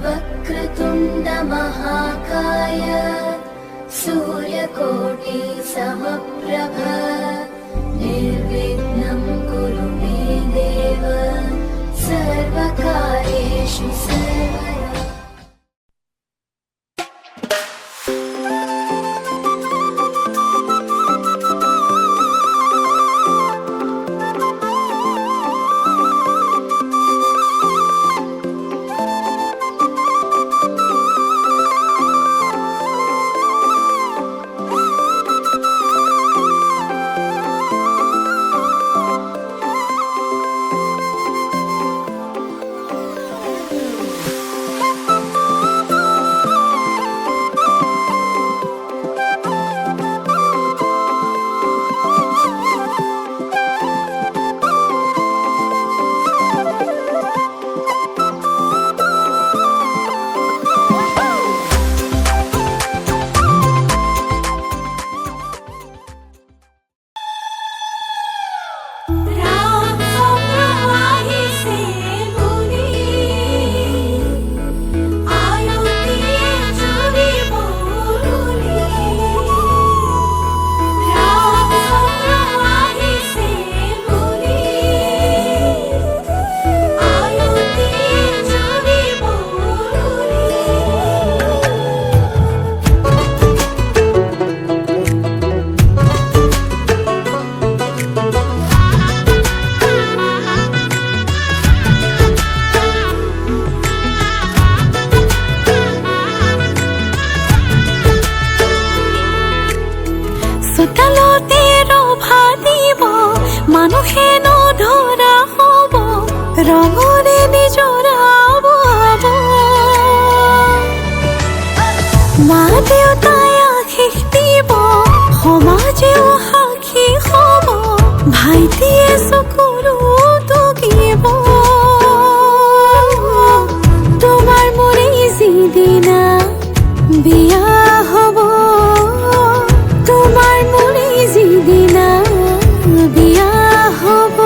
वक्रतुण्ड महाकाय सूर्यकोटि समप्रभ निर्विघ्नं कुरु मे देव सर्वकार्येषु सर्वदा। মানুহে নধৰা হ'ব ৰঙৰে নিজৰাব মা দেউতাই আশীষ দিব সমাজেও সাক্ষী হ'ব ভাইটিয়ে চকুৰো টুকিব তোমাৰ মোৰে যিদিনা বিয়া হ'ব তোমাৰ মোৰে যিদিনা বিয়া হ'ব।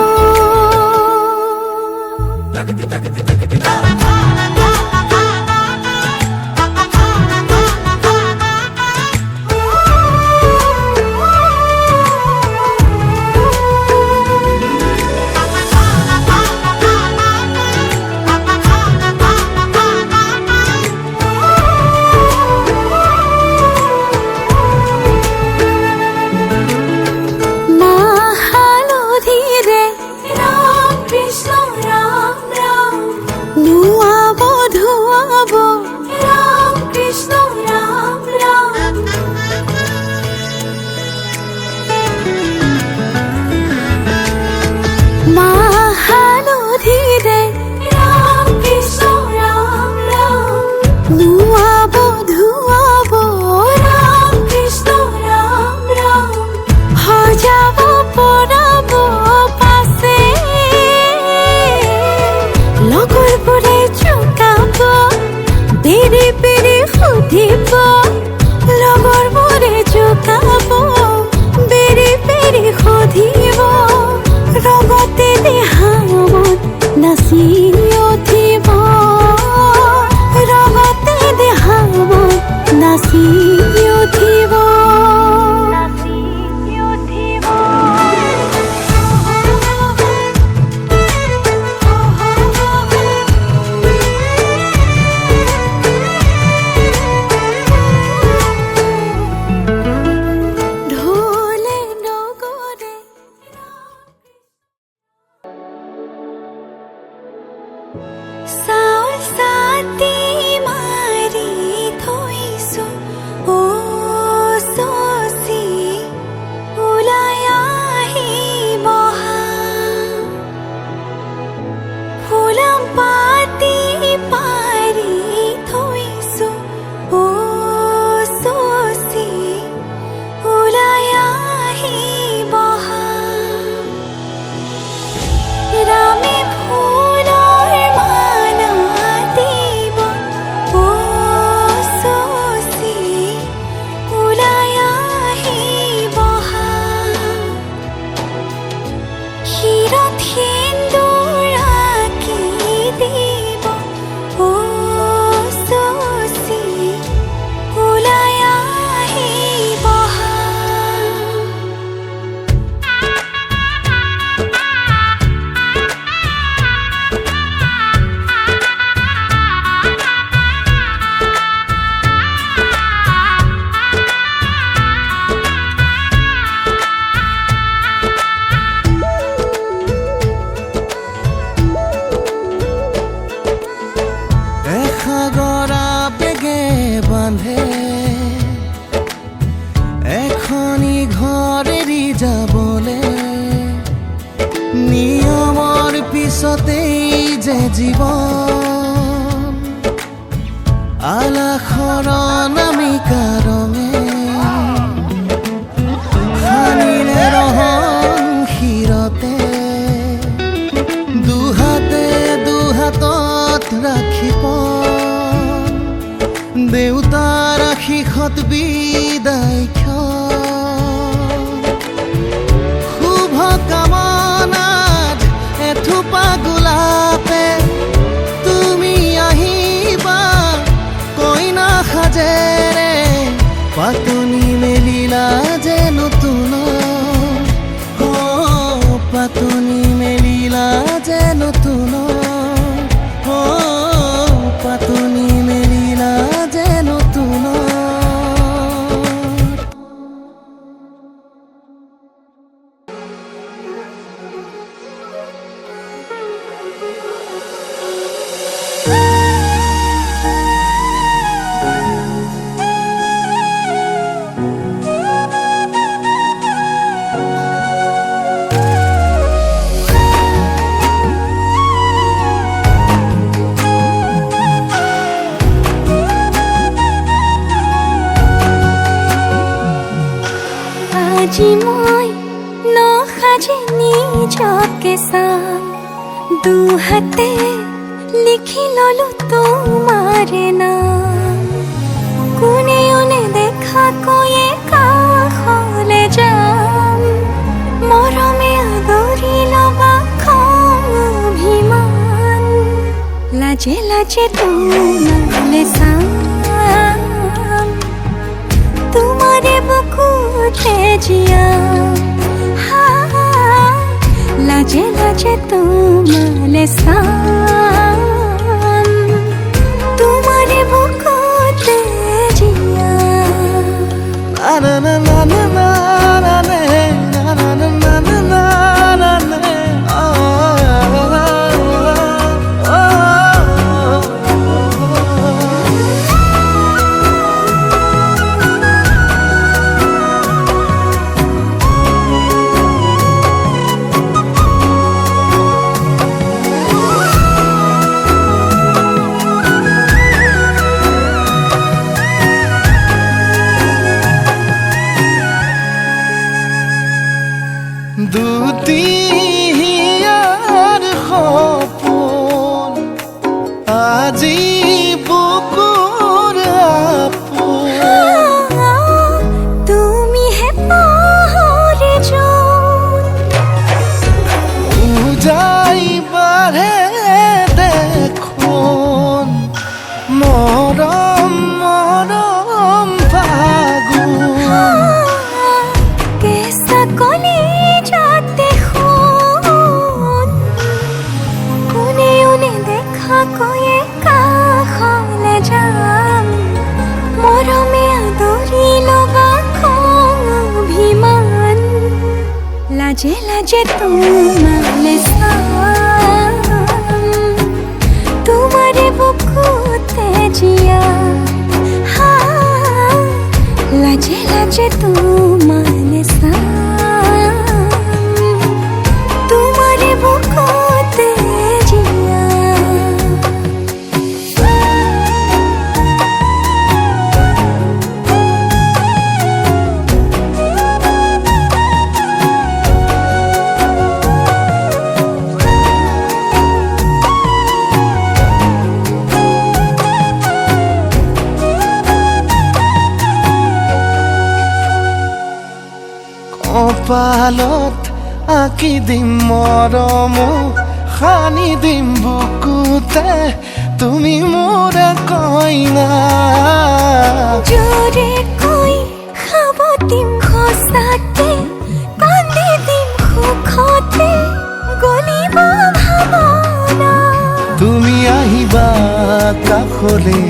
বান্ধে এখনি ঘৰ এৰি যাবলে নিয়মৰ পিছতেই যে জীৱন আলাসৰ নামিকা ৰঙে সানিলে ৰহন শিৰতে দুহাতত ৰাখি দেউতাৰ আশীষত বিদায় শুভ কামনাত এথোপা গোলাপে তুমি আহিবা কইনা সাজেৰে পাতনি মেলিলা যে নতুন পাতনি মেলিলা যে নতুন পাতনি মেলিলা যে নতুন আজি মই নসাজে নিজকে চাম দুহাতে লিখি ললো তোমাৰ নাম কোনে দেখা কৈয়ে কাষলে যাম মৰমে আদৰি লবা খং অভিমান লাজে লাজে তোমালে চাম তোমারে বুকুতে জিয়া লাজে লাজে তোমালে সাম তোমারে বুকুতে জিয়া না না না না না না না না না না না দুটিয়াৰ সপোন আজি বুকুৰ আপোন তুমি হে পাহৰি যোন উজাই বাঢ়ে দেখোন মৰম মৰম ফাগুন কেঁচা কলি যাতে শুন কোনে দেখা কৈয়ে কাষলে যাম মৰমে আদৰি লবা খং অভিমান লাজে লাজে তোমালে চাম তোমাৰে বুকুতে জিয়া লাজে লাজে তোমালে চাম তোমাৰে বুকুতে জিয়া কপালত আঁকি দিম মৰম সানি দিম বুকুতে তুমি মোৰ কইনা জোৰে কৈ খাব দিম খোচাতে কান্দি দিম সুখতে গলিব ভাৱনা তুমি আহিবা কাষলে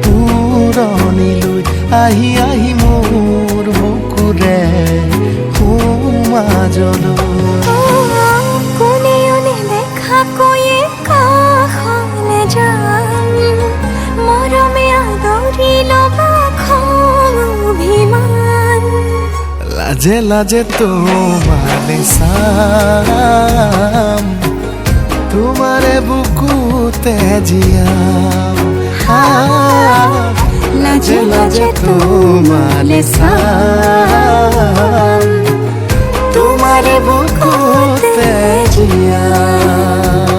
পুৰণিলৈ আহি আহি মোৰ বুকুৰে সোমাজলৈ কোনে দেখা কৈয়ে কাষলে যাম মৰমে আদৰি লাজে লাজে তোমাৰে চাম তোমাৰে বুকুতে জিয়াম লাজে লাজে তোমাৰে চাম তোমাৰে বুকুতে জিয়াম।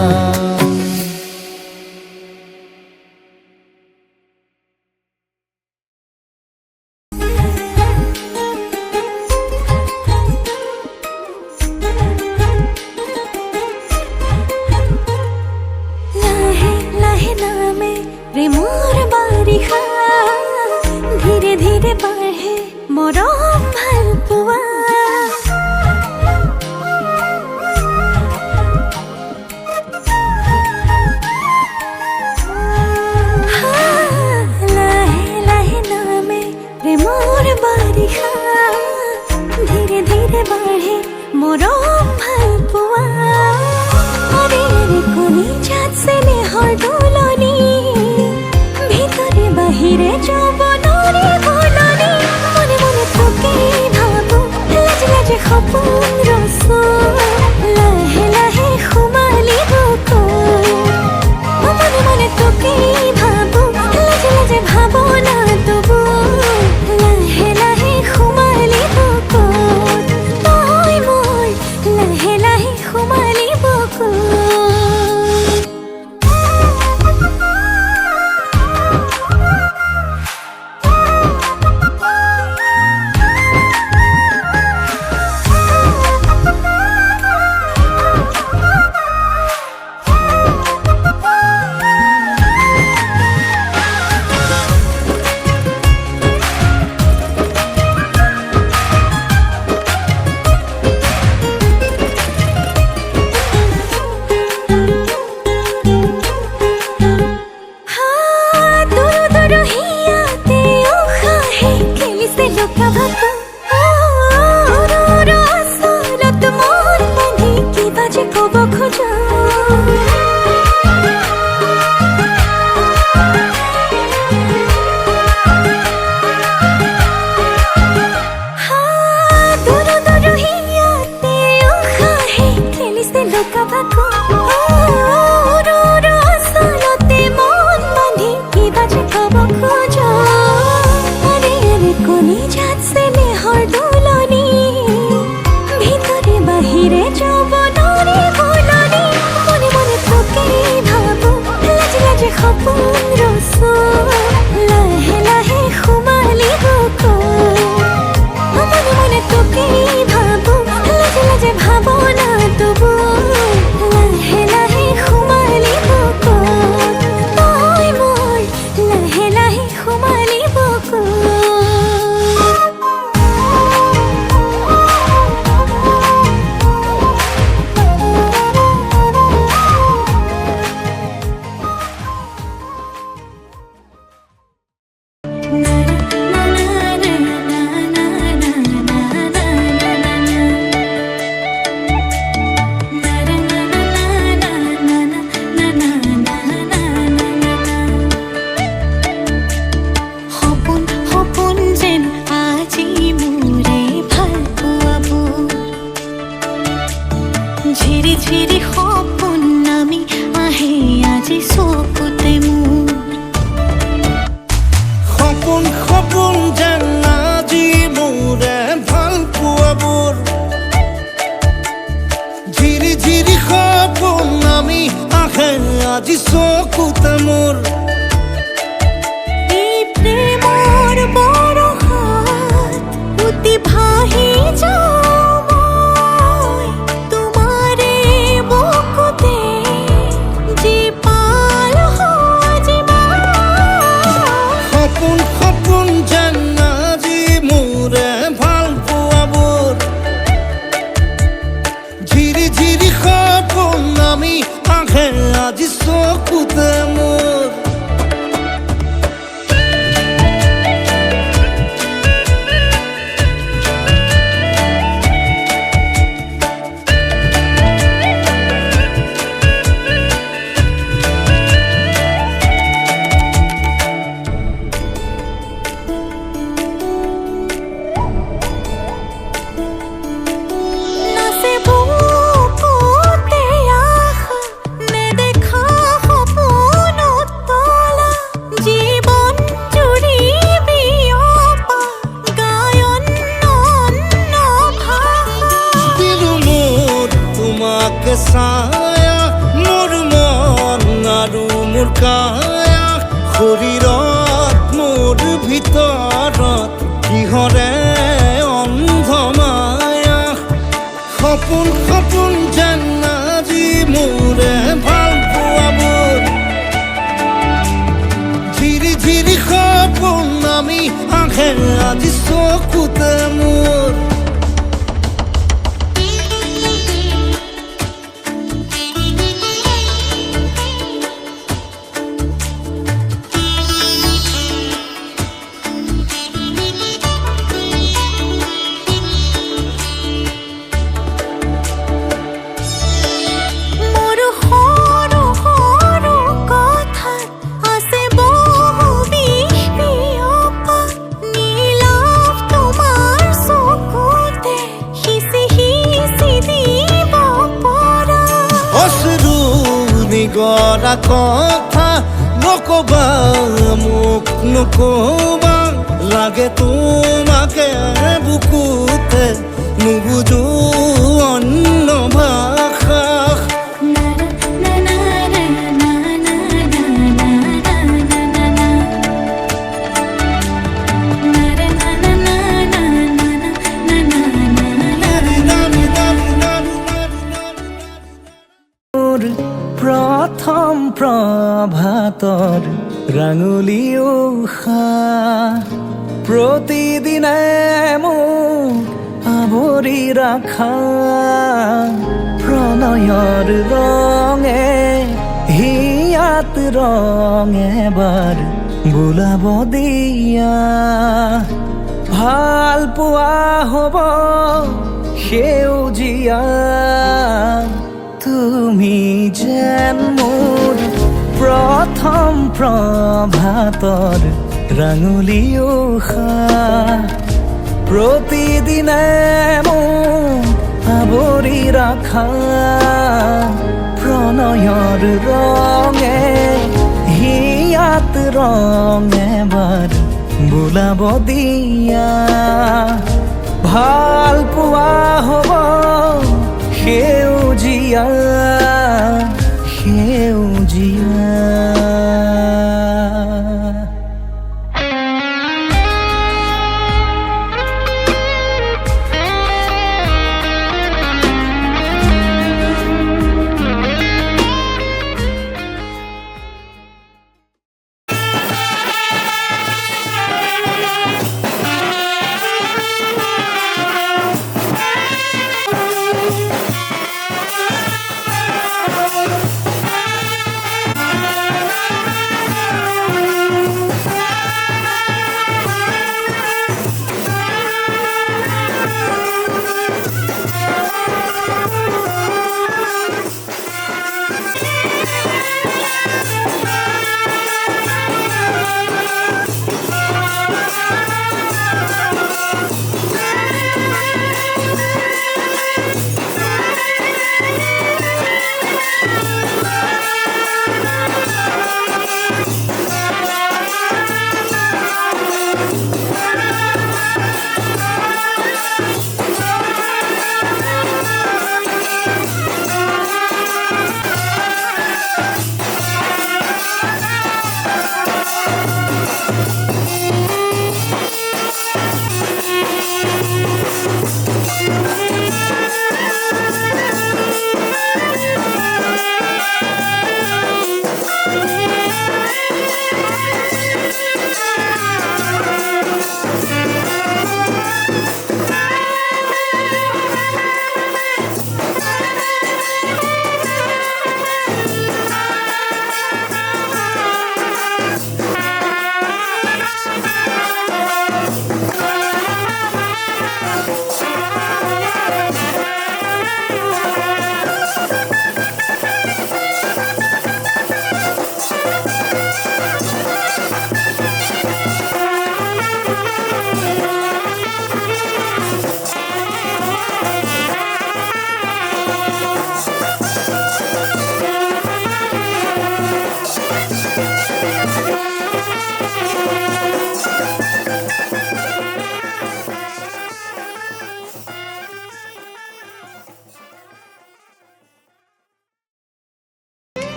লাহে লাহে নামে প্ৰেমৰ বাৰিষা ধীৰে ধীৰে বাঢ়ে মৰম ভাল পোৱা লাহে লাহে নামে প্ৰেমৰ বাৰিষা ধীৰে ধীৰে বাঢ়ে মৰম ভাল পোৱা কলিজাত স্নেহৰ দোলনি ভিতৰে বাহিৰে যৌৱনৰে বলনি মনে মনে তোকেই ভাবো লাজে লাজে সপোন ৰচো লাহে লাহে সোমালি বুকু মনে মনে তোকেই ভাবো লাজে লাজে ভাৱনা তবু লাহে লাহে সোমালি বুকু তই মোৰ লাহে লাহে সোমালি বুকু কলিজাত স্নেহৰ দোলনি ভিতৰে বাহিৰে যৌৱনৰে বলনি মনে মনে তোকেই ভাবো লাজে লাজে সপোন ৰচো লাহে লাহে সোমালি বুকু মনে মনে তোকেই ভাবো লাজে লাজে ভাৱনা তবু লাহে লাহে সোমালি বুকু তই মোৰ লাহে লাহে সোমালি বুকু শৰীৰত মোৰ ভিতৰত কিহৰে অন্ধ মায়া সপোন সপোন যেন আজি মোৰে ভাল পোৱাবোৰ ঝিৰি ঝিৰি সপোন আমি আহে আজি চকুতে মোৰ মোৰ সৰু সৰু কথাত আছে বহু বিষ বিয়পা নীলাভ তোমাৰ চকুতে সিঁচি সিঁচি দিব পৰা অশ্ৰু নিগৰা কথা নকবা মোক নকবা লাগে তোমাকে বুকুতে নুবুজো অন্য ভাষা মোৰ প্ৰথম প্ৰভাতৰ ৰাঙলী উষা প্ৰতিদিনে মোক আৱৰি ৰাখা প্ৰণয়ৰ ৰঙে হিয়াত ৰং এবাৰ বোলাব দিয়া ভাল পোৱা হ'ব সেউজীয়া তুমি যেন মোৰ প্ৰথম প্ৰভাতৰ ৰাঙলী উষা প্ৰতিদিনে মোক আৱৰি ৰাখা প্ৰণয়ৰ ৰঙে হিয়াত ৰং এবাৰ বোলাব দিয়া ভাল পোৱা হ'ব সেউজীয়া সেউজীয়া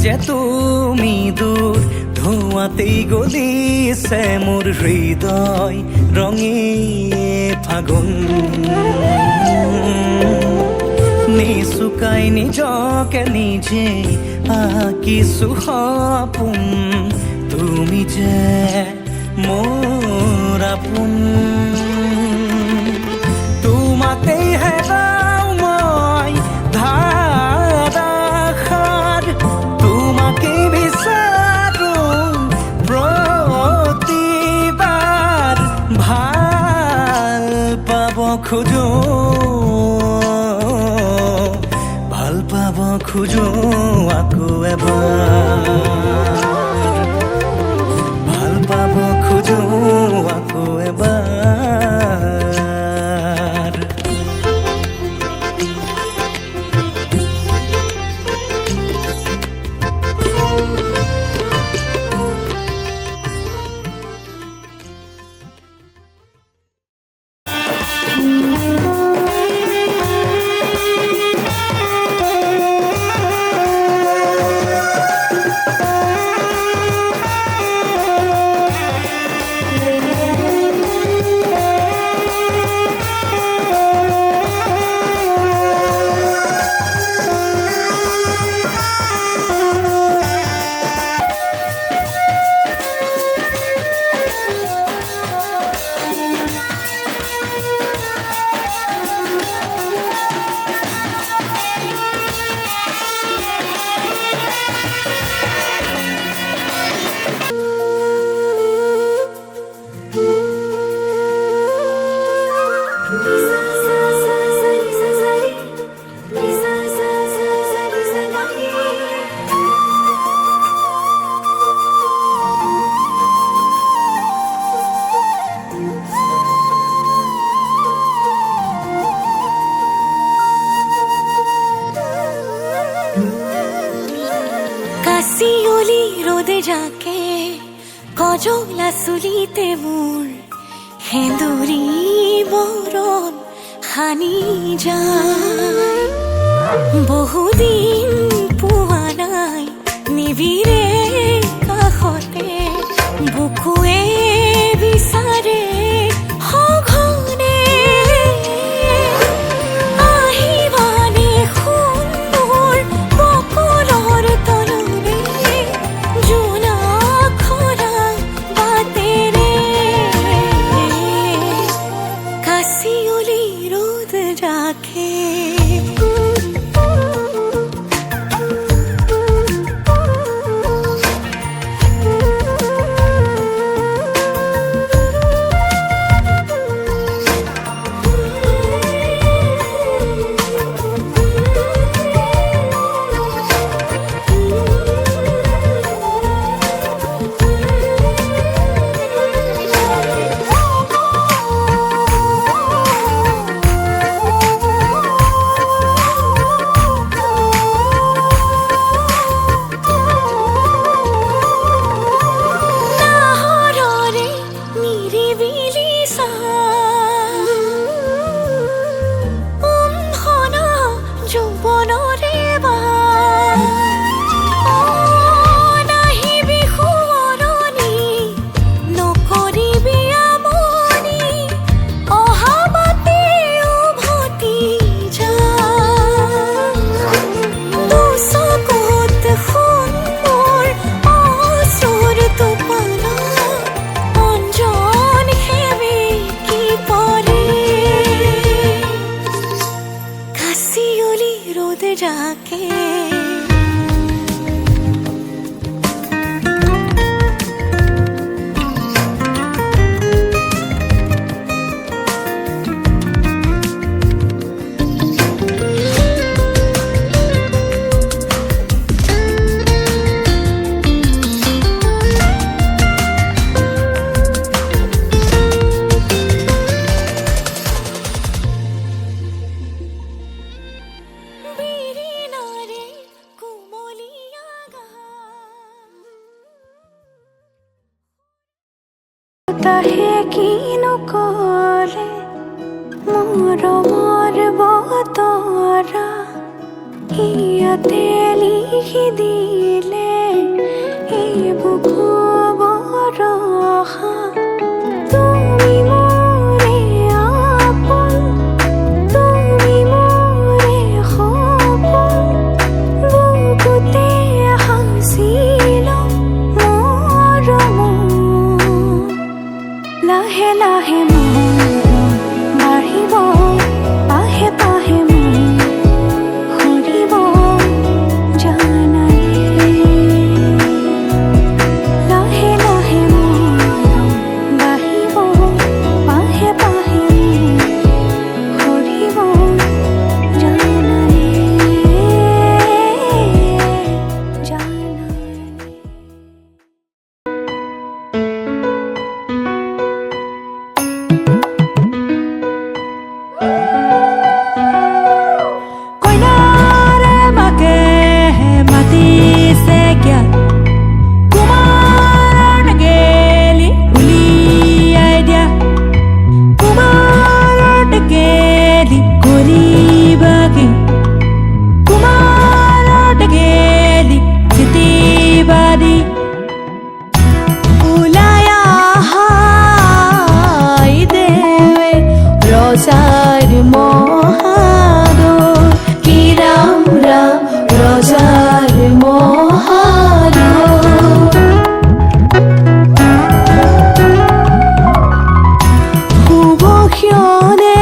যে তুমি দূৰ ধোঁৱাতেই গলিছে মোৰ হৃদয় ৰঙী ফাগুন নিচুকাই নিজকে নিজে আঁকিছো সপোন তুমি যে মোৰ আপোন তোমাতেই হেৰাও মই ধাৰাসাৰ তোমাকেই বিচাৰো প্ৰতিবাৰ ভাল পাব খোজো খোজো আকৌ এবাৰ ভাল পাব খোজো আকৌ এবাৰ কাশিয়লি ৰোদে যাকে কজলা চুলিতে মোৰ সেন্দুৰী বৰণ সানি যায় বহুদিন পোৱা নাই নিবিৰে কাষতে বুকুৱে বিচাৰে সঘনে আহিবানে সুন্দৰ বকুলৰ তলৰে জোনা খৰা বাটেৰে কাশিয়লি ৰ'দ ৰাখে তাহে কিনো কলে মোৰ বতৰা ইয়াতে লিখি দিলে এই বুকু বৰষা তুমি মোৰে আপোন তুমি মোৰে সপোন বুকুতে সাঁচিল মোৰ মন লাহে লাহে মন বাঢ়িব পাহে পাহে মন সৰিব জানাই লাহে লাহে মন বাঢ়িব পাহে পাহে মন সৰিব জানাই জানাই কইনাৰে মাকে মাতিছে কিয়া কুমাৰ গেলি উলিয়াই দিয়া কুমাৰ গেলি কৰিবাগে কুমাৰ গেলি চিটিবাদি ওলাই আহাই দেৱে ৰজাৰ মহাদৰ কি ৰাম ৰাম ৰজাৰ মহাদৰ শুভ ক্ষণে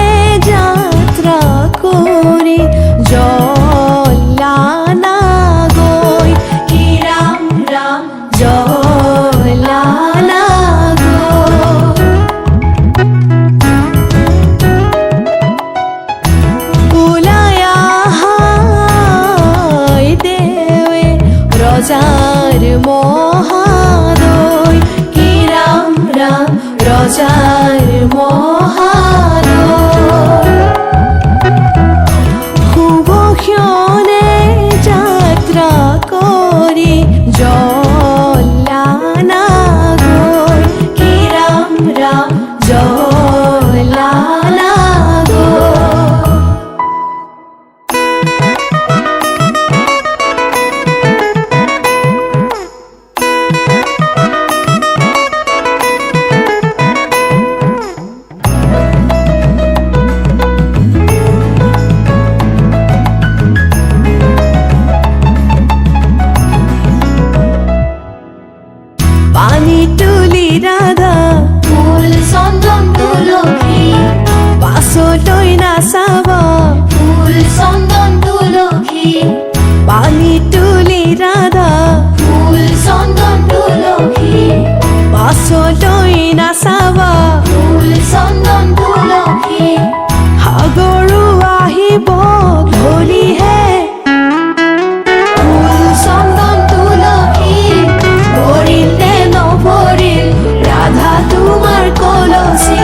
যাত্ৰা কৰি জলানা গৈ কি ৰাম ৰাম জলানা গৈ ওলাই আহাই দেৱে ৰজাৰ মহাদয় কি ৰাম ৰাম ৰজাৰ মহাদয় শুভ ক্ষণে যাত্ৰা কৰি জলানা গৈ কি ৰাম ৰাম জলানা গৈ পানী তুলি ৰাধা ফুল চন্দন তুলসী পাছলৈ নাচাব ফুল চন্দন তুলসী পানী তুলি ৰাধা ফুল চন্দন তুলসী পাছলৈ নাচাব ফুল চন্দন তুলসী সাগৰো আহিব ধৰিহে ফুল চন্দন তুলসী ভৰিল নে নভৰিল ৰাধা তোমাৰ কলচী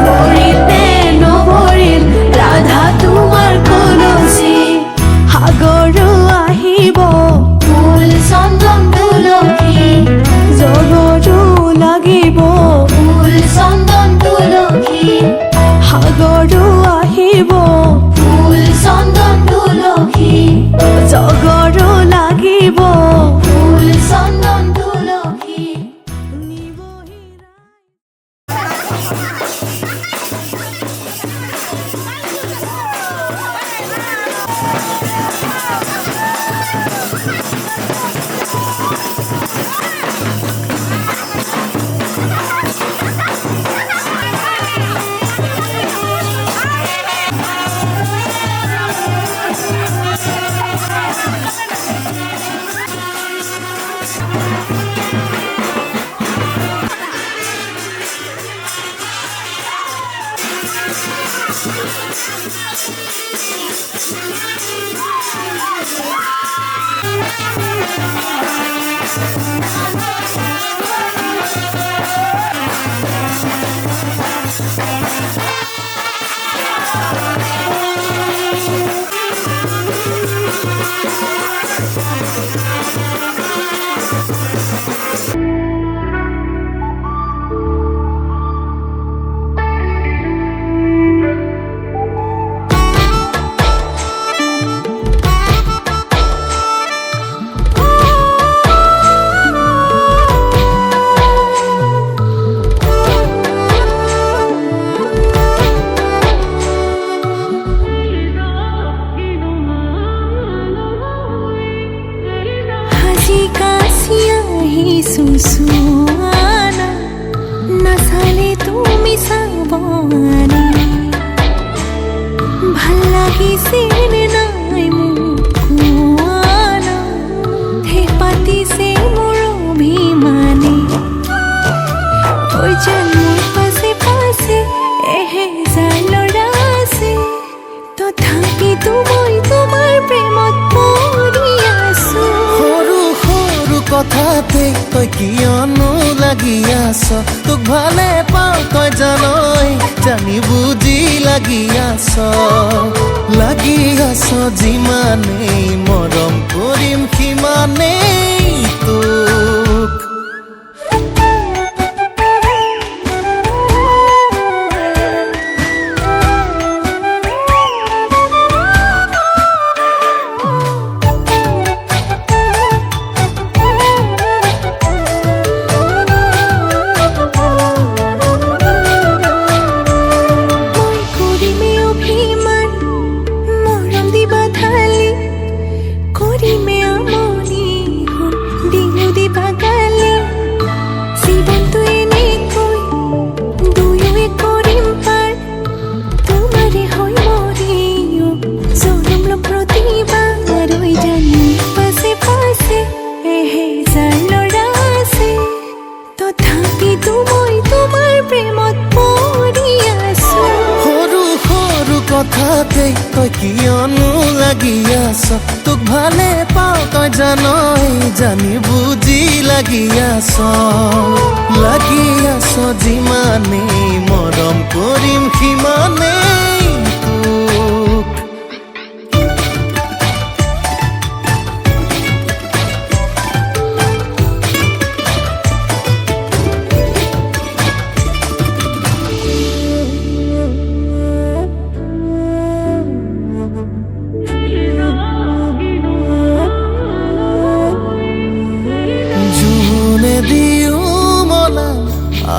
ভৰিল নে নভৰিল ৰাধা তোমাৰ কলচী সাগৰো আহিব ফুল চন্দন তুলসী জগৰো লাগিব ফুল চন্দন তুলসী সাগৰো আহিব ফুল চন্দন তুলসী জগৰো লাগিব ফুল চন্দন তুলসী নিবহি কথাতে তই কিয়নো লাগি আছ তোক ভালে পাওঁ তই জানই জানি বুজি লাগি আছ যিমানেই মৰম কৰিম সিমানেই তোক কথাতে তই কিয়নো লাগি আছ তোক ভালে পাওঁ তই জানই জানি বুজি লাগি আছ যিমানেই মৰম কৰিম সিমানেই তোক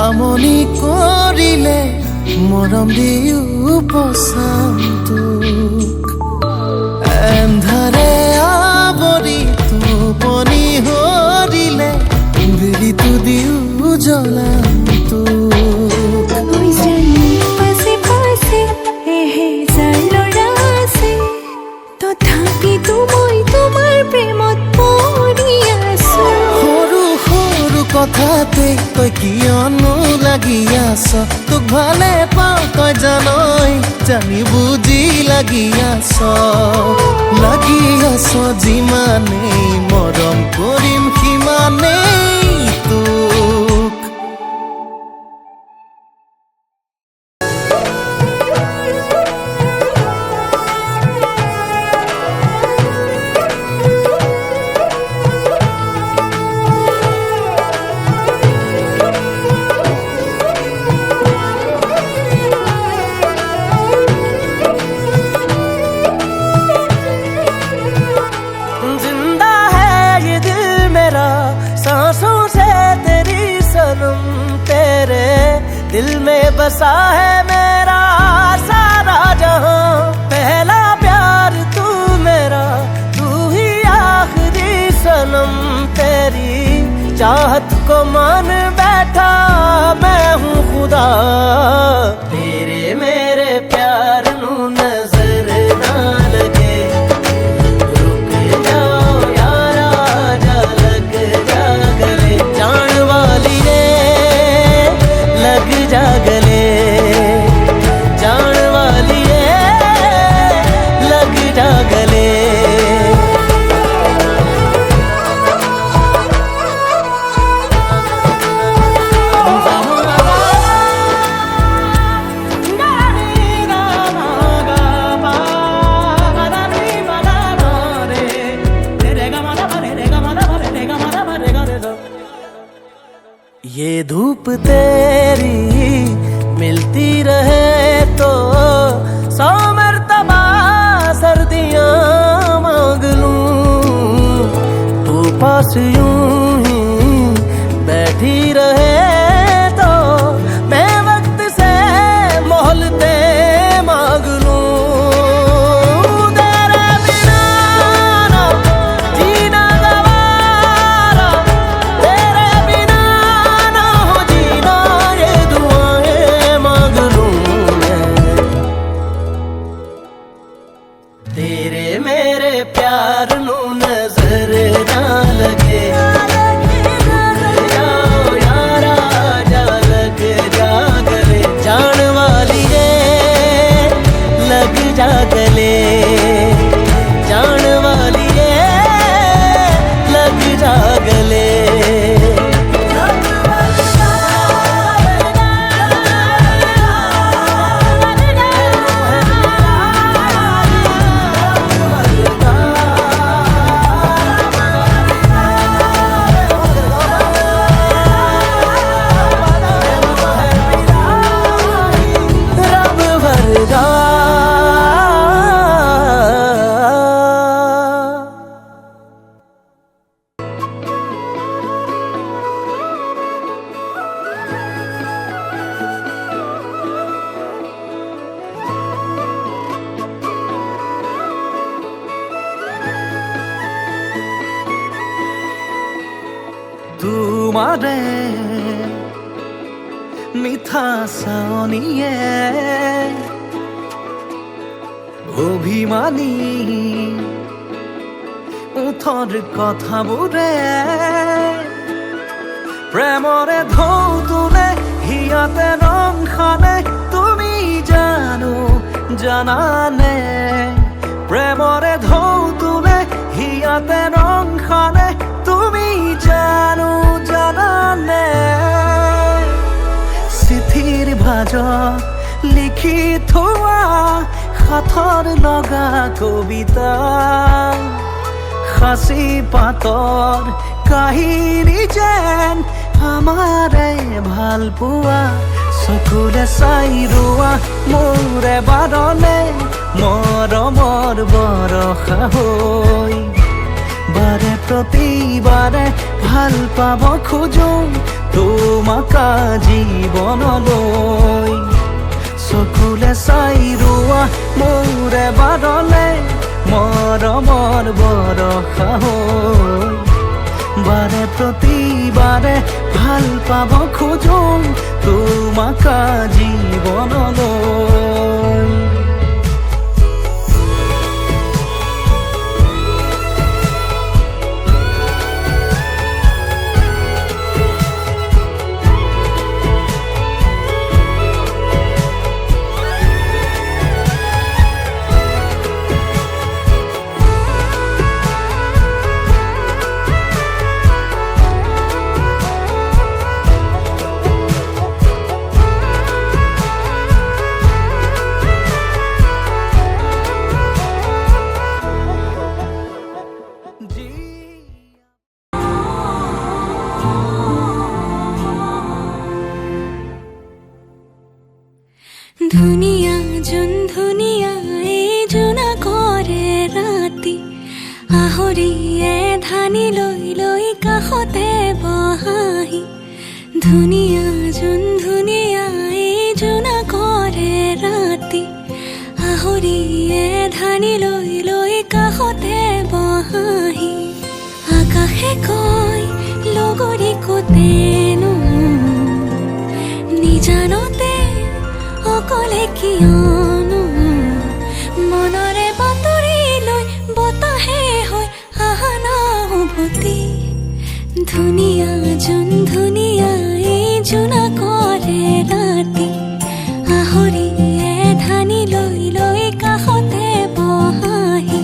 আমনি কৰিলে মৰম দিও পচাম তোক এন্ধাৰে আৱৰি টোপনি হৰিলে বিৰিটো দিও জ্বলাম তোক কথাতে তই কিয়নো লাগি আছ তোক ভালে পাওঁ তই জানই জানি বুজি লাগি আছ যিমানেই মৰম কৰিম সিমানেই তোক दिल में बसा है मेरा सारा जहां पहला प्यार तू मेरा तू ही आखिरी सनम तेरी चाहत को मान बैठा मैं हूँ खुदा तेरे मेरे प्यार नू नजर ना लगे रुक जाओ यारा जा लग जा गले जान वाली ने लग जा गले जान वाली लग जा गले ये धूप तेरी मिलती रहे तो 100 मर्तबा सर्दियाँ मांग लूं तू पास यूं ही बैठी रहे तो मैं वक्त से मोहलते मांग लूं तेरे बिना ना जीना गवारा तेरे बिना ना हो जीना ये दुआएं मांग लूं মাৰে মিঠা চাৱনিয়ে অভিমানী ওঠৰ কথাবোৰে প্ৰেমৰে ঢৌ তোলে হিয়াতে ৰং সানে তুমি জানানে প্ৰেমৰে ঢৌ তোলে হিয়াতে ৰং সানে তুমি জানানে চিঠিৰ ভাজত লিখি থোৱা সাথৰ লগা কবিতা সাঁচি পাতৰ কাহিনী যেন আমাৰে ভাল পোৱা চকুৰে চাই ৰোৱা মোৰে বাৰলে মৰমৰ বৰষা হৈ বাৰে প্ৰতিবাৰে ভাল পাব খোজো তোমাক জীৱনলৈ চকুলে চাই ৰোৱা মোৰে বাৰলে মৰমৰ বৰষা হৈ বাৰে প্ৰতিবাৰে ভাল পাব খোজো তোমাক জীৱনলৈ ধুনীয়া যোন ধুনীয়া এই জোনা কৰে ৰাতি আহৰিয়ে ধানি লৈ লৈ কাষতে বহাহি ধুনীয়া যোন ধুনীয়া এই জোনা কৰে ৰাতি আহৰিয়ে ধানি লৈ লৈ কাষতে বহাহি আকাশে কয় লগৰী কোতেনো নিজানতে অকলে কিয়নো মনৰে বাতৰি লৈ বতাহে হৈ আহা না উভতি ধুনীয়া যোন ধুনীয়া এই জোনা কৰে ৰাতি আহৰিয়ে ধানি লৈ লৈ কাষতে বহাহি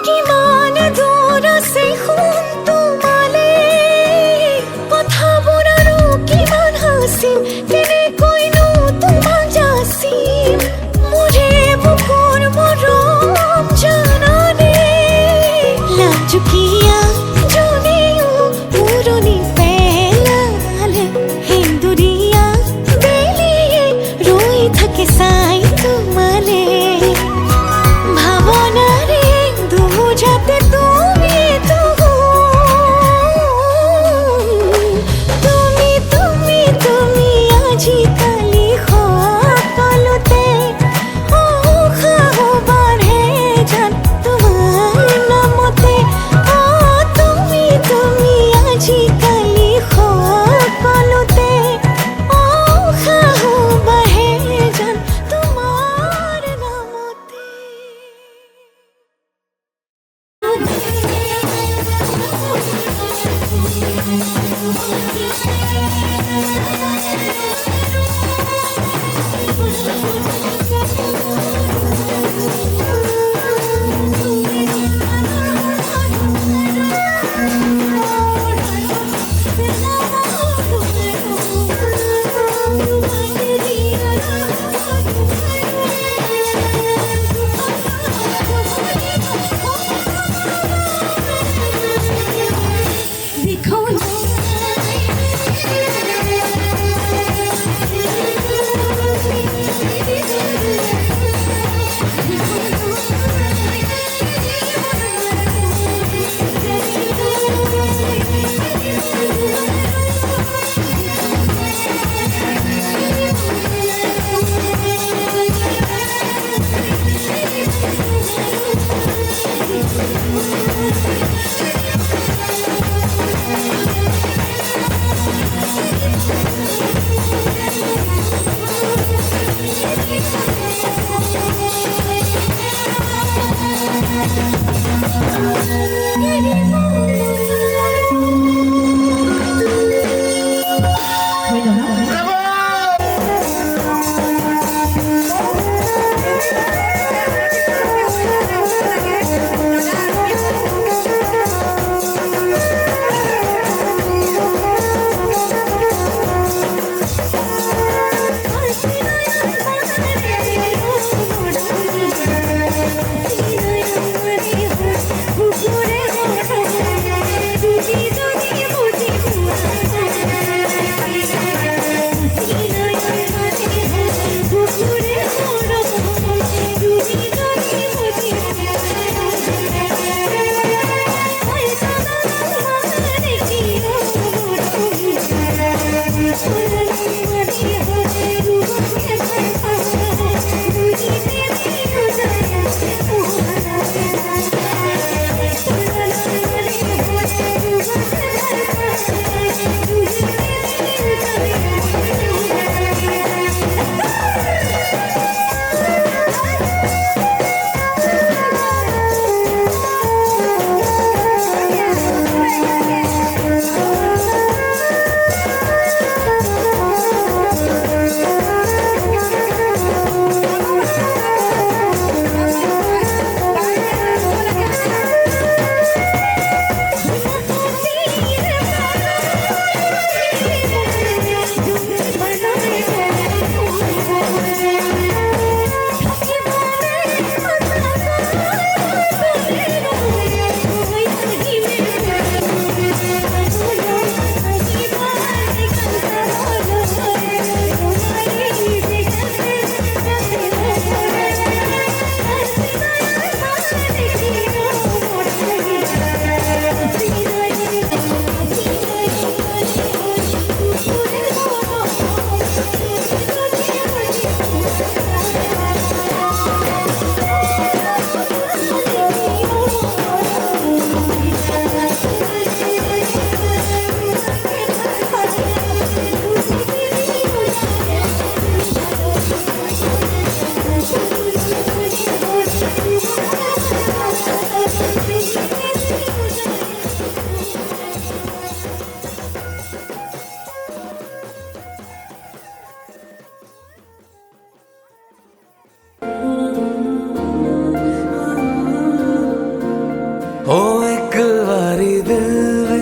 কিমান দূৰ আছে সোণ তোমালে কথাবোৰ আৰু কিমান হাচিম তেনেকৈনো তোমাক যাচিম মোৰে বুকুৰ মৰম জানানে লাজুকীয়া জনেও পুৰণি পেলালে সেন্দুৰীয়া বেলিয়ে ৰৈ থাকে চাই তোমালে ভাৱনাৰে দুজাতে তুমি তুমি আজিকালি সকলোতে উৎসাহ বাঢ়ে জান তোমাৰ নামতে তুমি আজিকালি সকলোতে উৎসাহ বাঢ়ে জান তোমাৰ নামতে দেখো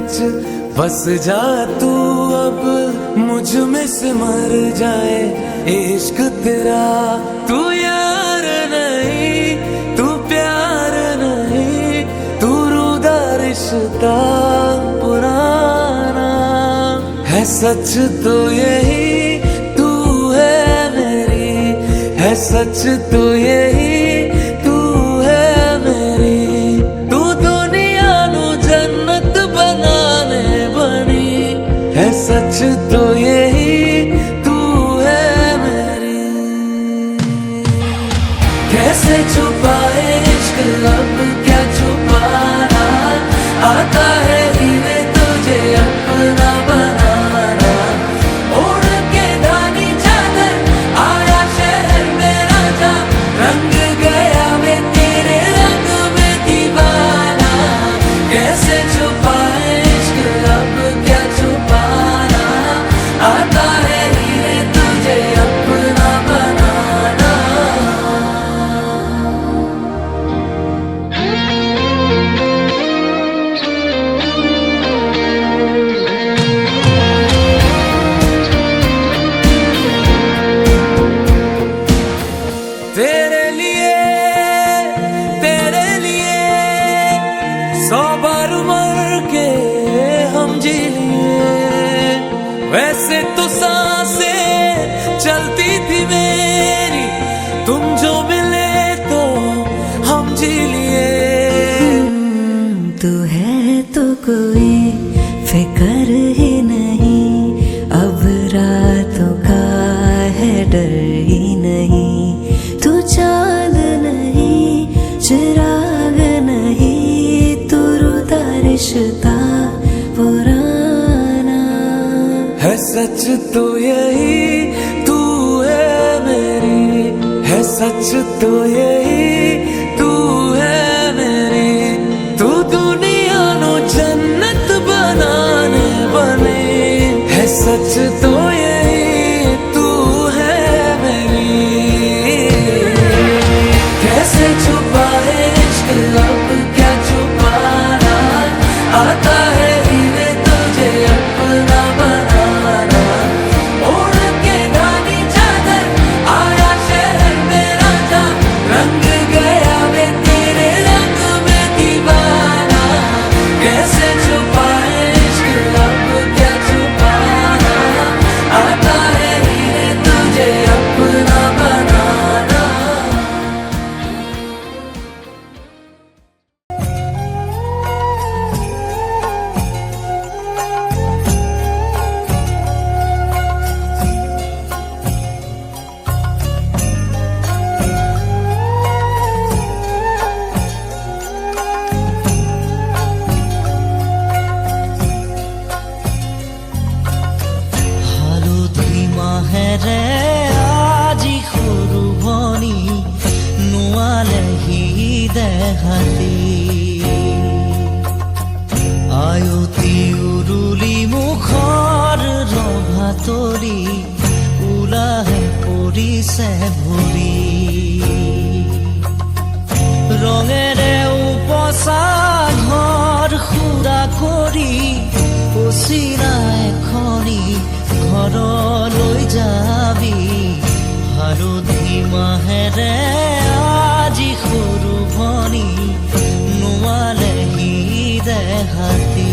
सच बस जा तू अब मुझ में से मर जाए इश्क तेरा। तू यार नहीं तू प्यार नहीं तू रूदा रिश्ता पुराना है। सच तो यही तू है मेरी है सच तो यही तू है मेरी। तू दुनिया नू जन्नत बनाने बनी है सच तो यही तू है मेरी। कैसे छुपाए इश्क अब क्या छुपाना आता है हीरे तुझे अपना बनाना। ओढ़ के धानी चादर आया शहर में राजा रंग गया मैं तेरे रंग में दीवाना। कैसे छुपाए इश्क अब क्या छुपाना आता है हीरे तुझे अपना बनाना। तेरे लिए 100 बार मर के हम जी लिए। वैसे तो सांसें चलती थी मेरी तुम जो मिले तो हम जी लिए। तू है तो कोई फिक्र ही नहीं अब रातों का है डर ही नहीं। तू चांद नहीं चिराग नहीं तू रूदा रिश्ता पुराना है सच तो यही तू है मेरी है सच तो यही तू है मेरी। तू दुनिया नो जन्नत बनाने बने है सच तो यही तू है मेरी। कैसे छुपाए इश्क अब क्या छुपाना आता है हीरे तुझे अपना बनाना। ओढ़ के धानी चादर आया शहर में राजा रंग गया मैं तेरे रंग में दीवाना। कैसे छुपाए इश्क अब क्या छुपाना आता है हीरे तुझे अपना बनाना। হালধি মাহেৰে আজি সৰু বনি নোৱালেহি দেহাতি। আয়তি উৰুলি মুখৰ ৰভা তৰি ওলাহে পৰিছে ভৰি। ৰঙেৰে উপচা ঘৰ সুৰা কৰি পচিৰা এখনি ঘৰলৈ যাবি। হালধি মাহেৰে আজি সৰু ভনী নোৱালেহি দেহাতি।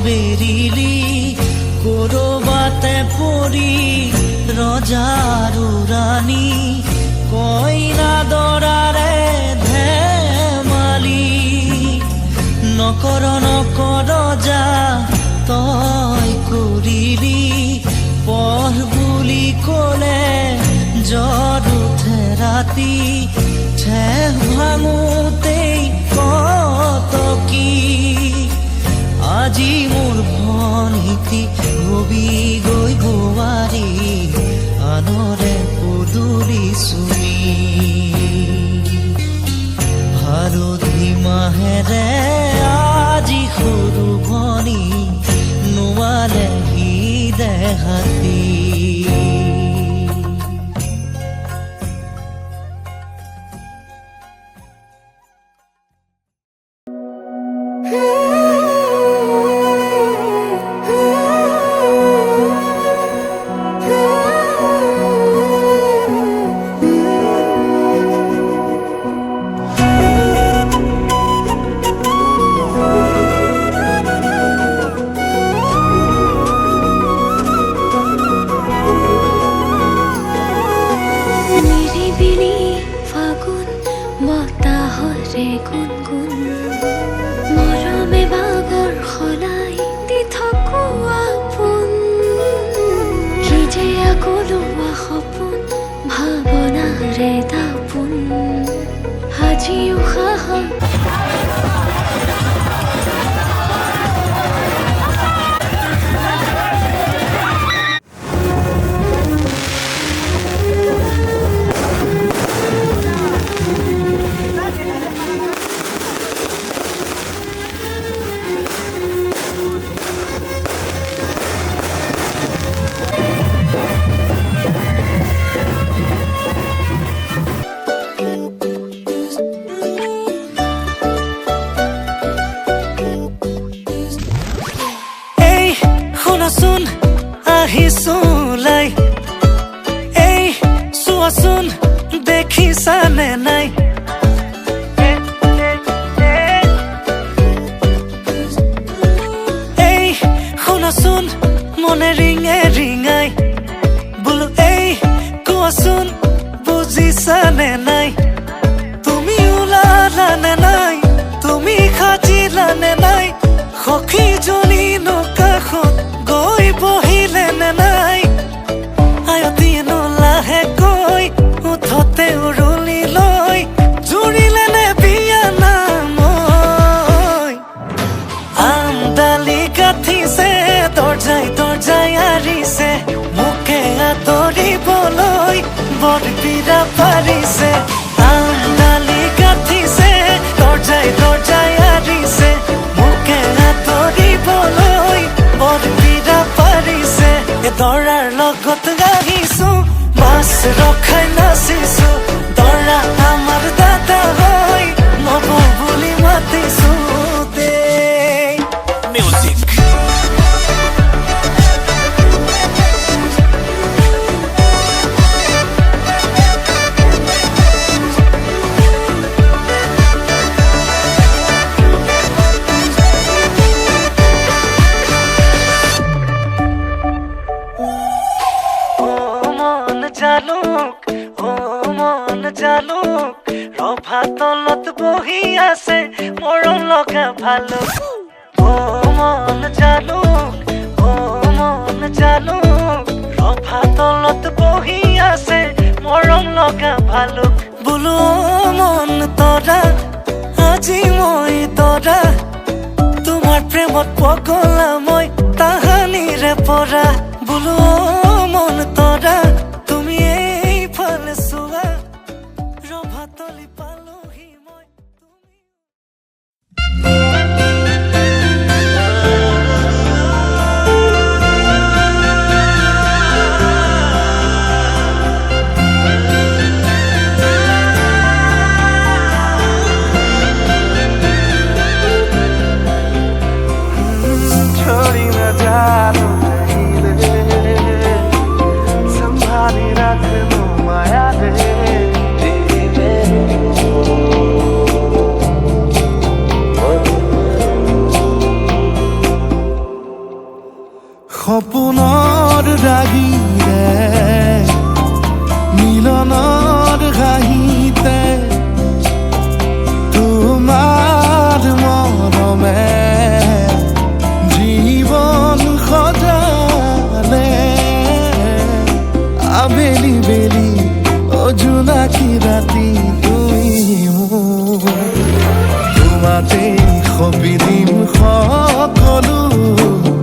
বেৰিলি কৰবাতে পৰি ৰজাৰো ৰাণী কইনা দৰাৰে ধেমালি নকৰ যা তই কৰিলি পঢ় বুলি ক'লে জ্বৰ উঠে ৰাতি ঠেহ ভাঙোতেই কত কি আজি মোৰ ভনীতি হবি গৈ বোৱাৰী আনৰে পদূলি চুমি হালধি মাহেৰে আজি সৰু ভনী নোৱালেহি দেহাতী নিৰিবিলি ফাগুন বতাহৰে গুণগুণ মৰমে বাগৰ সলাই দি থাকো আপোন কি যে আকলোৱা সপোন ভাৱনাৰে দাপোন আজিও সাহস শুনাচোন আহিছো লাই এই চোৱাচোন দেখিছানে নাই এই শুনাচোন মনে ৰিঙে ৰিঙাই বোলো এই কোৱাচোন বুজিছানে নাই তুমি ওলালানে নাই তুমি সাজিলানে নাই সখীজনী কাষত গৈ বহিলে নে নাই আয়তীনো লাহেকৈ উঠতে উৰুলি লৈ জুৰিলে নে বিয়া নাম আমদালি গাঠিছে দৰ্জাই দৰ্জাই আৰিছে মোকে আদৰিবলৈ বৰবিৰা পাৰিছে আমদালি গাঠিছে দৰ্জাই দৰ্জাই আৰিছে মোকে আদৰিবলৈ বৰবিৰা পাৰিছে দৰাৰ লগত গাহিছো মাছ ৰখাই নাচিছো দৰা আমাৰ দাদা হৈ নব বুলি মাতিছো দেই মিউজিক জালুক ৰভা তলত বহি আছে মৰম লগা ভালুক ও মন জালুক ৰভা তলত বহি আছে মৰম লগা ভালুক বোলো মন তৰা আজি মই তৰা তোমাৰ প্ৰেমত পগলা মই তাহানিৰে পৰা বোলো মন তৰা তুমি এইফালে চোৱা ৰভাতলি পালোহি মই আবেলি বেলি ও জোনাকী ৰাতি তুমি মোৰ তোমাতেই সপি দিম সকলো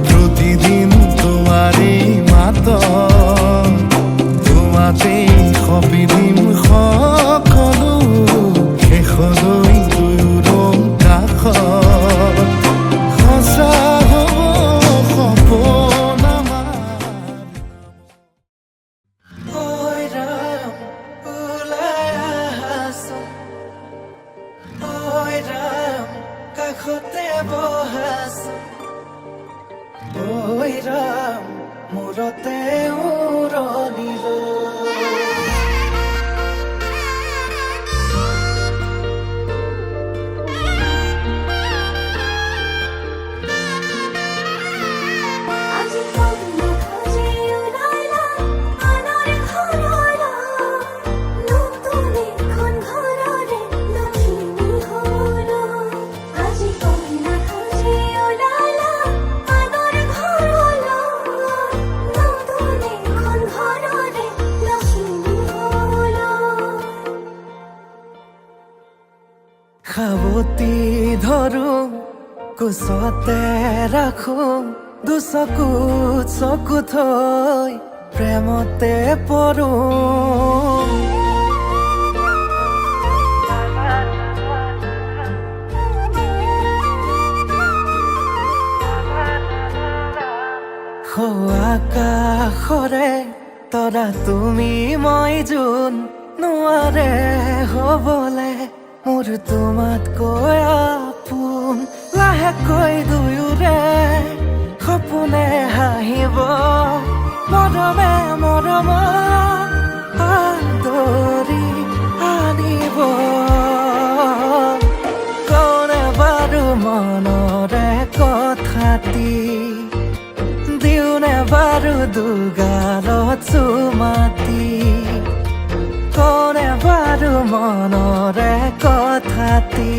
প্ৰতিদিন তোমাৰেই মাতত তোমাতেই সপি দিম সকলো শেষলৈ দুয়োৰ কাষত সঁচা হ'ব সপোন আমাৰ ঐ ৰাম ওলাই আহাচোন ঐ ৰাম কাষতে বহাচোন ঐ ৰাম মূৰতে উৰণি লৈ আজি কন্যা খোঁজে ওলাইলা আনৰ ঘৰলৈ নতুন এখন ঘৰৰে লখিমী হলো আজি কন্যা খোঁজে ওলাইলা আনৰ ঘৰলৈ নতুন এখন ঘৰৰে লখিমী হলো সাৱতি ধৰো কোচতে ৰাখো দুচকুত চকু থৈ প্ৰেমতে পৰো আকাশৰে তৰা তুমি মই যোন নোৱাৰে হ'বলে মোৰ তোমাতকৈ আপোন লাহেকৈ দুয়োৰে সপোনে হাঁহিব মৰমে মৰম আদৰি আনিব কোনে বাৰু মনৰে কথাটি দিওনে বাৰু দুগালত চুমাতি কোনে বাৰু মনৰে কথাটি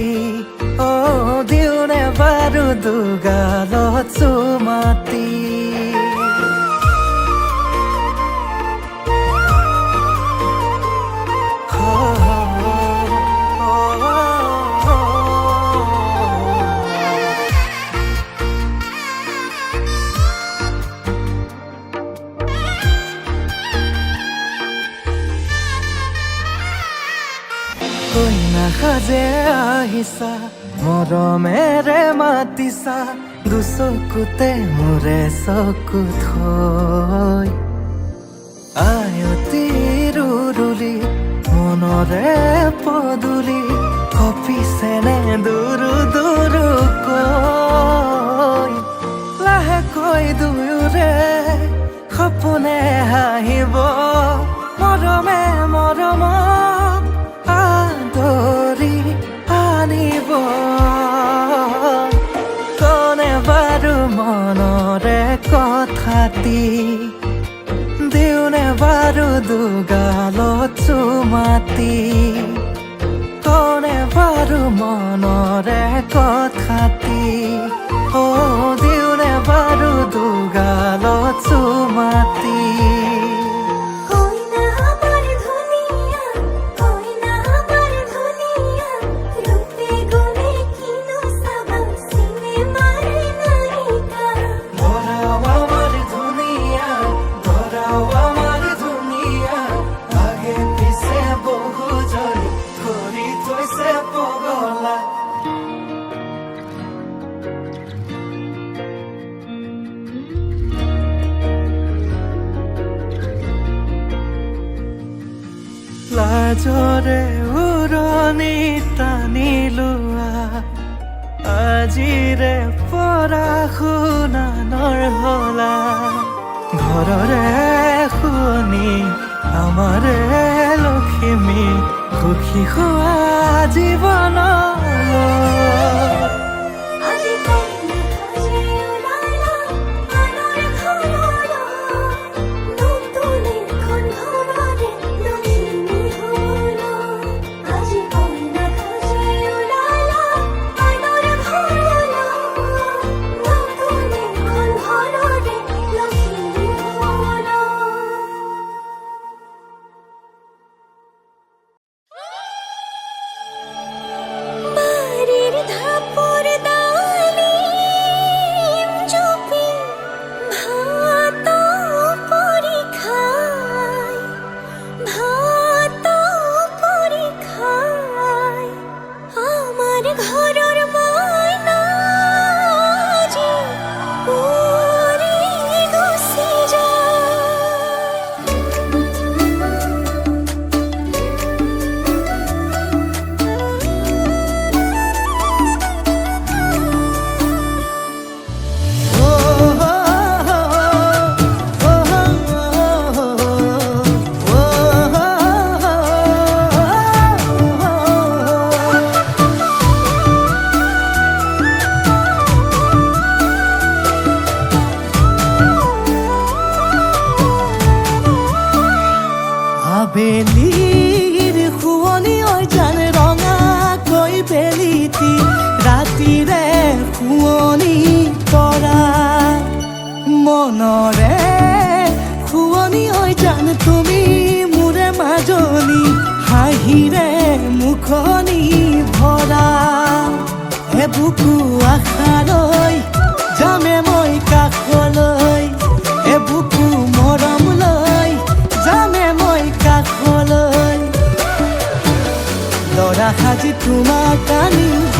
দিওনে বাৰু দুগালত চুমাতি কইনা সাজে আহিছা মৰমেৰে মাতিছা দুচকুতে মোৰে চকু থৈ আয়তি ৰুৰুলি মনৰে পদুলি কপিছেনে দুৰু দুৰুকৈ লাহেকৈ দুয়োৰে সপোনে হাঁহিব মৰমে মৰম আদৰি আনিব কোনে বাৰু মনৰে কথাটি দিওনে বাৰু দুগালত চুমাতি কোনে বাৰু মনৰে কথাটি দিওনে বাৰু দুগালত চুমাতি কইনা আমার ধুনিয়া কইনা আমার ধুনিয়া রূপে গুণে কিনো সাবান সিনেমার নায়িকা ধরাও আমার দুনিয়া ধরাও আমার দুনিয়া আগে পিছে বহু জৰি কৰি থৈছে পগলা লাজৰে উৰণি টানি লোৱা আজিৰে পৰা শুনানৰ হলা ঘৰৰে শুনি আমাৰে লখিমী সুখী হোৱা জীৱনলৈ আজি কন্যা খোঁজে ওলাইলা আনৰ ঘৰলৈ নতুন এখন ঘৰৰে লখিমী হলো আজি কন্যা খোঁজে ওলাইলা আনৰ ঘৰলৈ নতুন এখন ঘৰৰে লখিমী হলো আবেলিৰ শুৱনি ঐ জান ৰঙাকৈ বেলিটি ৰাতিৰে শুৱনি তৰা মনৰে শুৱনি ঐ জান তুমি মোৰে মাজনী হাঁহিৰে মুখনি ভৰা হে বুকু আশালৈ যামে মই কাষলৈ হে বুকু মৰম লৈ যামে মই কাষলৈ লৰা সাজি তোমাক আনিব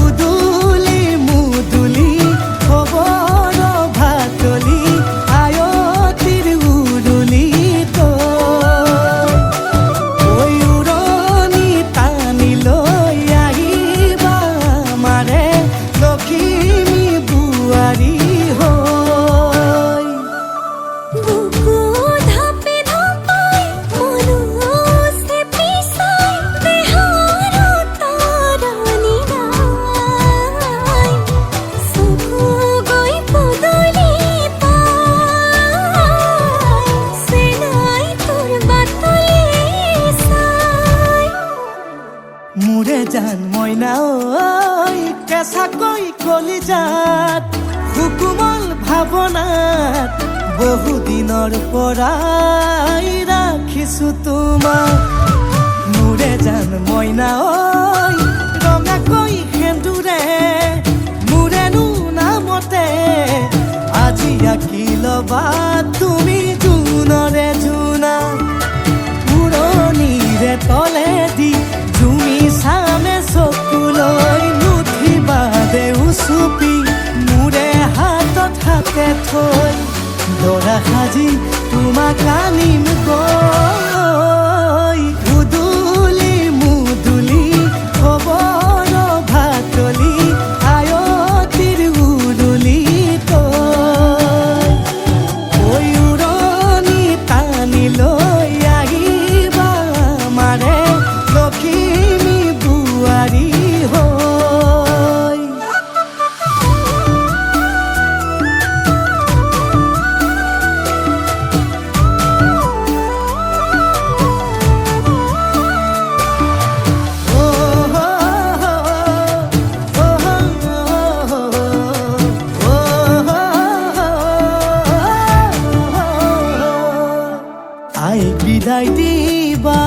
উদুলি মুদুলি খবৰ ভাতলি আয়তিৰ উৰুলি তই উৰণি টানি লৈ আহিবা আমাৰে লখিমী বোৱাৰী হৈ বুকু ধাপে ধাপাই মনুষ্যে পিছাই দেহৰ তৰণি নাই চকু গৈ পদূলি পাই চেনাই তোৰ বাটলি চাই মোৰে জান মইনা ঐ কেঁচাকৈ কলিজাত সুকুমল ভাৱনাত বহুদিনৰ পৰাই ৰাখিছো তোমাক মোৰে জান মইনা ঐ ৰঙাকৈ সেন্দুৰে মোৰেনো নামতে আজি আঁকি ল'বা তুমি জোনৰে জোনা উৰণিৰে তলেদি জুমি চামে চকুলৈ নুঠিবা দেউ চুপি মোৰে হাতত হাতে থৈ দৰা সাজি তোমাক আনিম গৈ উদুলি মুদুলি খবৰ ভাতলি আয়তিৰ উৰুলি তই ঐ উৰণি টানি লৈ আহিবা আমাৰে লখিমী বোৱাৰী হৈ আই বিদায় দিবা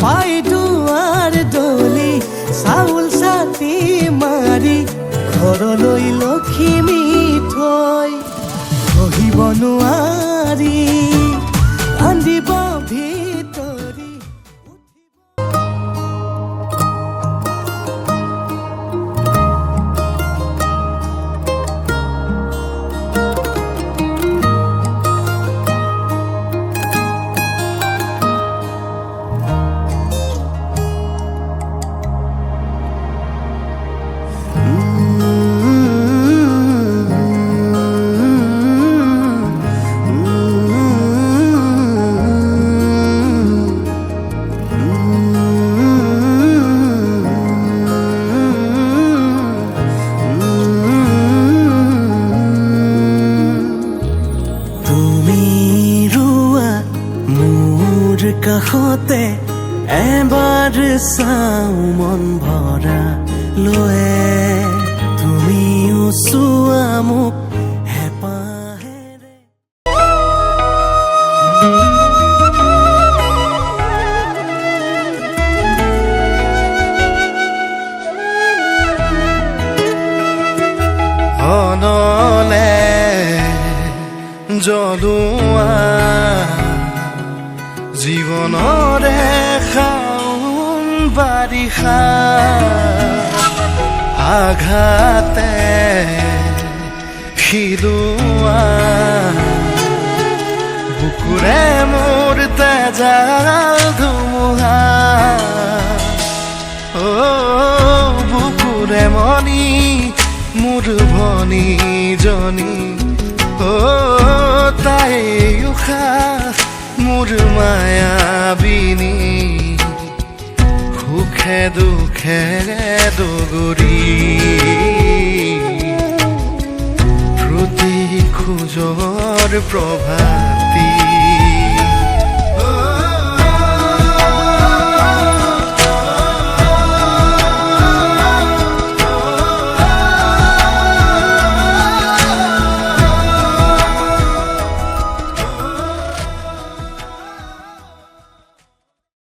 পাই দুৱাৰ দলি চাউল চাতি মাৰি ঘৰলৈ লখিমী থৈ সহিব নোৱাৰি কান্দিব ভিতৰি তুমি ৰোৱা মোৰ কাষতে এবাৰ চাওঁ মন ভৰা লয়ে তুমিও চোৱা মোক হেঁপাহেৰে অনলে জ্বলোৱা জীৱনৰে শাওন বাৰিষা আঘাতে সিলোৱা বুকুৰে মোৰ তেজাল ধুমুহা বুকুৰে মনি মোৰ ভনীজনী তাই উশাহ মোৰ মায়াবিনী সুখে দুখে দগৰি প্ৰতি খোজৰ প্ৰভা